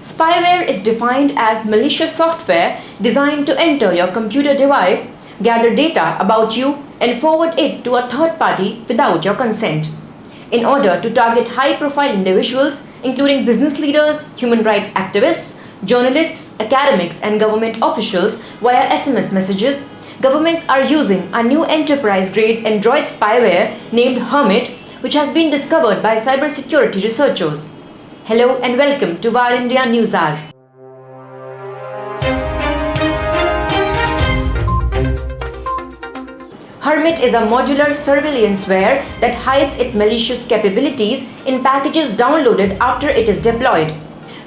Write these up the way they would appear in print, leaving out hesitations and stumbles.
Spyware is defined as malicious software designed to enter your computer device, gather data about you, and forward it to a third party without your consent, in order to target high-profile individuals, including business leaders, human rights activists, journalists, academics, and government officials via SMS messages. Governments are using a new enterprise-grade Android spyware named Hermit, which has been discovered by cybersecurity researchers. Hello and welcome to VARINDIA News Hour. Hermit is a modular surveillanceware that hides its malicious capabilities in packages downloaded after it is deployed.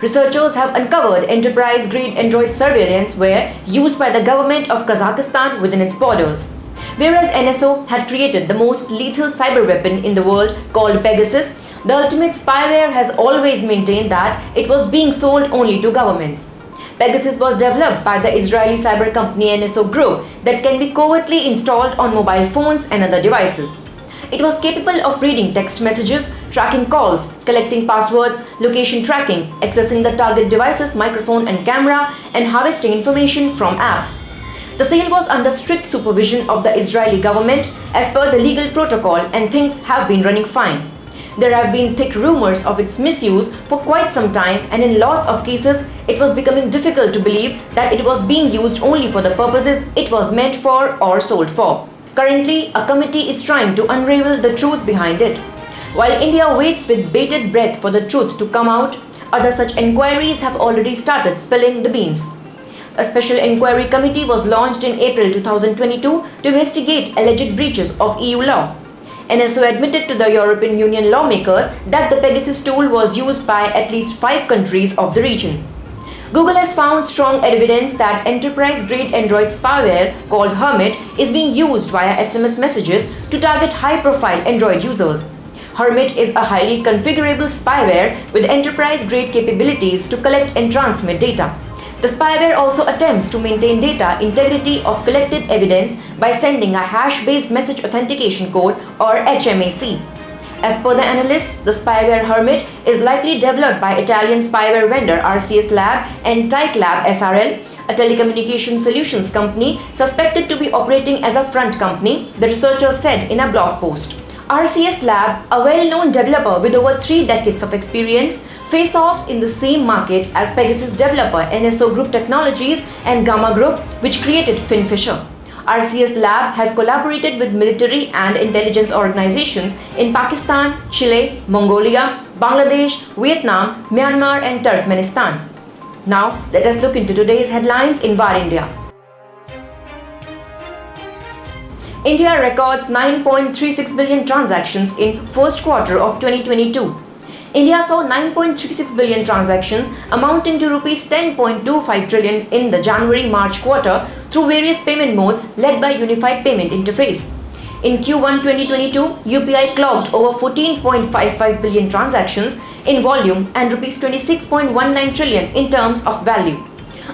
Researchers have uncovered enterprise-grade Android surveillanceware used by the government of Kazakhstan within its borders. Whereas NSO had created the most lethal cyber weapon in the world called Pegasus, the ultimate spyware has always maintained that it was being sold only to governments. Pegasus was developed by the Israeli cyber company NSO Group that can be covertly installed on mobile phones and other devices. It was capable of reading text messages, tracking calls, collecting passwords, location tracking, accessing the target device's microphone and camera, and harvesting information from apps. The sale was under strict supervision of the Israeli government as per the legal protocol, and things have been running fine. There have been thick rumors of its misuse for quite some time, and in lots of cases it was becoming difficult to believe that it was being used only for the purposes it was meant for or sold for. Currently, a committee is trying to unravel the truth behind it. While India waits with bated breath for the truth to come out, other such inquiries have already started spilling the beans. A special inquiry committee was launched in April 2022 to investigate alleged breaches of EU law. NSO admitted to the European Union lawmakers that the Pegasus tool was used by at least 5 countries of the region. Google has found strong evidence that enterprise-grade Android spyware called Hermit is being used via SMS messages to target high-profile Android users. Hermit is a highly configurable spyware with enterprise-grade capabilities to collect and transmit data. The spyware also attempts to maintain data integrity of collected evidence by sending a hash-based message authentication code or HMAC. As per the analysts, the spyware Hermit is likely developed by Italian spyware vendor RCS Lab and Tyke Lab SRL, a telecommunication solutions company suspected to be operating as a front company, the researchers said in a blog post. RCS Lab, a well-known developer with over 3 decades of experience, face-offs in the same market as Pegasus developer NSO Group Technologies and Gamma Group, which created Finfisher. RCS Lab has collaborated with military and intelligence organizations in Pakistan, Chile, Mongolia, Bangladesh, Vietnam, Myanmar and Turkmenistan. Now, let us look into today's headlines in VARINDIA. India records 9.36 billion transactions in first quarter of 2022. India saw 9.36 billion transactions amounting to Rs 10.25 trillion in the January-March quarter through various payment modes led by Unified Payment Interface. In Q1 2022, UPI clocked over 14.55 billion transactions in volume and Rs 26.19 trillion in terms of value.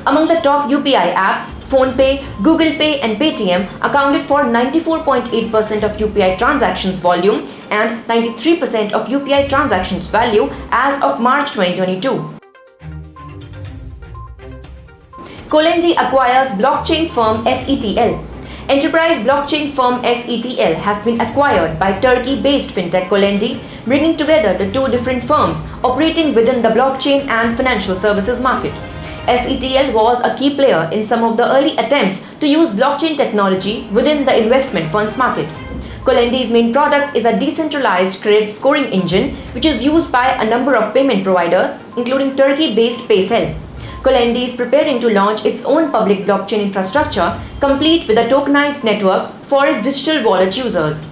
Among the top UPI apps, PhonePe, Google Pay and Paytm accounted for 94.8% of UPI transactions volume and 93% of UPI transactions value as of March 2022. Colendi acquires blockchain firm SETL. Enterprise blockchain firm SETL has been acquired by Turkey-based fintech Colendi, bringing together the two different firms operating within the blockchain and financial services market. SETL was a key player in some of the early attempts to use blockchain technology within the investment funds market. Colendi's main product is a decentralized credit scoring engine which is used by a number of payment providers, including Turkey-based PaySell. Colendi is preparing to launch its own public blockchain infrastructure, complete with a tokenized network for its digital wallet users.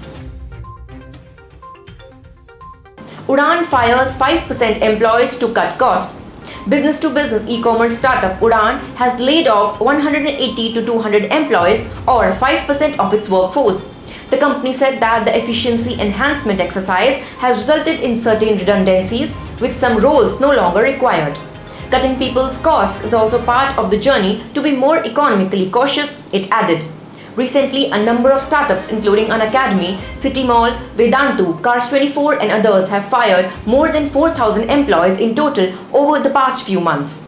Udaan fires 5% employees to cut costs. Business-to-business e-commerce startup Udaan has laid off 180 to 200 employees, or 5% of its workforce. The company said that the efficiency enhancement exercise has resulted in certain redundancies, with some roles no longer required. Cutting people's costs is also part of the journey to be more economically cautious, it added. Recently, a number of startups including An Academy, City Mall, Vedantu, Cars24 and others have fired more than 4,000 employees in total over the past few months.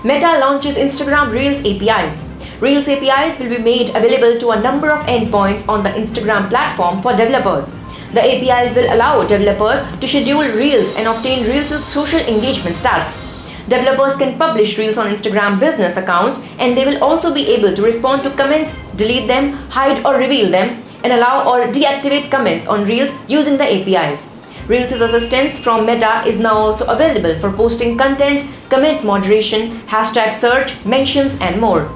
Meta launches Instagram Reels APIs. Reels APIs will be made available to a number of endpoints on the Instagram platform for developers. The APIs will allow developers to schedule Reels and obtain Reels' social engagement stats. Developers can publish Reels on Instagram business accounts, and they will also be able to respond to comments, delete them, hide or reveal them, and allow or deactivate comments on Reels using the APIs. Reels' assistance from Meta is now also available for posting content, comment moderation, hashtag search, mentions, and more.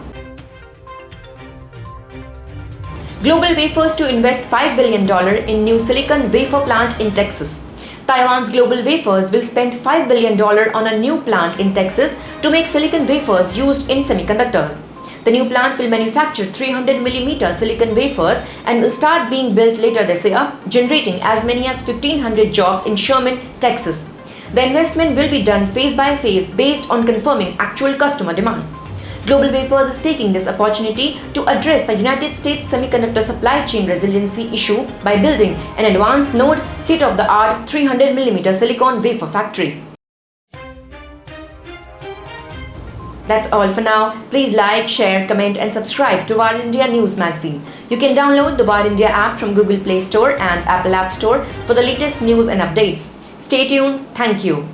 GlobalWafers to invest $5 billion in new Silicon Wafer Plant in Texas. Taiwan's GlobalWafers will spend $5 billion on a new plant in Texas to make silicon wafers used in semiconductors. The new plant will manufacture 300mm silicon wafers and will start being built later this year, generating as many as 1,500 jobs in Sherman, Texas. The investment will be done phase by phase based on confirming actual customer demand. GlobalWafers is taking this opportunity to address the United States semiconductor supply chain resiliency issue by building an advanced node state-of-the-art 300mm silicon wafer factory. That's all for now. Please like, share, comment and subscribe to VARINDIA News Magazine. You can download the VARINDIA app from Google Play Store and Apple App Store for the latest news and updates. Stay tuned. Thank you.